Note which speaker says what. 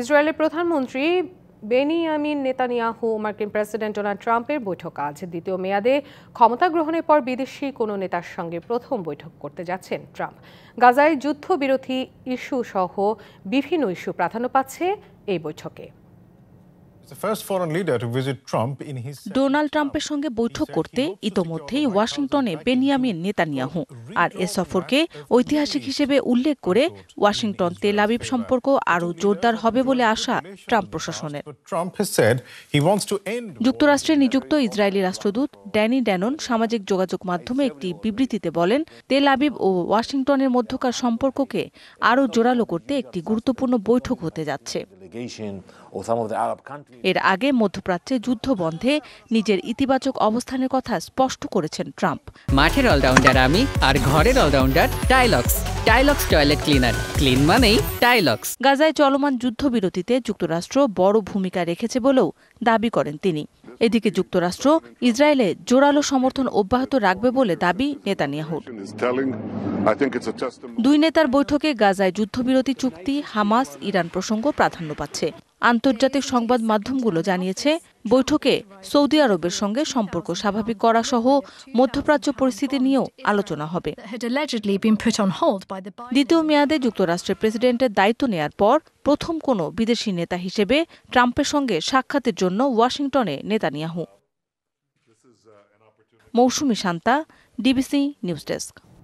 Speaker 1: ইসরায়েলের প্রধানমন্ত্রী Benjamin Netanyahu মার্কিন প্রেসিডেন্ট ডোনাল্ড ট্রাম্পের বৈঠক আজ দ্বিতীয় মেয়াদে ক্ষমতা গ্রহণের পর বিদেশি কোনো নেতার সঙ্গে প্রথম বৈঠক করতে যাচ্ছেন ট্রাম্প। গাজায় যুদ্ধবিরতি ইস্যু সহ বিভিন্ন ইস্যু প্রাধান্য পাচ্ছে এই বৈঠকে।
Speaker 2: ডোনাল্ড ট্রাম্পের সঙ্গে বৈঠক করতে ইতোমধ্যেই ওয়াশিংটনে বেনিয়ামিন নেতানিয়াহু। আর এ সফরকে ঐতিহাসিক হিসেবে উল্লেখ করে ওয়াশিংটন তেল আবিব সম্পর্ক আরও জোরদার হবে বলে আশা ট্রাম্প প্রশাসনের। যুক্তরাষ্ট্রে নিযুক্ত ইসরায়েলি রাষ্ট্রদূত ড্যানি ড্যানন সামাজিক যোগাযোগ মাধ্যমে একটি বিবৃতিতে বলেন, তেল আবিব ও ওয়াশিংটনের মধ্যকার সম্পর্ককে আরও জোরালো করতে একটি গুরুত্বপূর্ণ বৈঠক হতে যাচ্ছে। এর আগে মধ্যপ্রাচ্যে যুদ্ধ বন্ধে নিজের ইতিবাচক অবস্থানের কথা স্পষ্ট করেছেন ট্রাম্প।
Speaker 3: মাঠের অলরাউন্ডার আমি, আর ঘরের allrounder Taylox. Taylox toilet cleaner, clean মানেই টাইলক্স।
Speaker 2: গাজায় চলমান যুদ্ধবিরতিতে যুক্তরাষ্ট্র বড় ভূমিকা রেখেছে বলেও দাবি করেন তিনি। এদিকে যুক্তরাষ্ট্র ইসরায়েলে জোরালো সমর্থন অব্যাহত রাখবে বলে দাবি নেতানিয়াহুর। দুই নেতার বৈঠকে গাজায় যুদ্ধবিরতি চুক্তি, হামাস, ইরান প্রসঙ্গ প্রাধান্য পাচ্ছে। আন্তর্জাতিক সংবাদ মাধ্যমগুলো জানিয়েছে, বৈঠকে সৌদি আরবের সঙ্গে সম্পর্ক স্বাভাবিক করা সহ মধ্যপ্রাচ্য পরিস্থিতি নিয়েও আলোচনা হবে। দ্বিতীয় মেয়াদে যুক্তরাষ্ট্রের প্রেসিডেন্টের দায়িত্ব নেয়ার পর প্রথম কোনো বিদেশি নেতা হিসেবে ট্রাম্পের সঙ্গে সাক্ষাতের জন্য ওয়াশিংটনে নেতানিয়াহু। মৌসুমী শান্তা, ডিবিসি নিউজ ডেস্ক।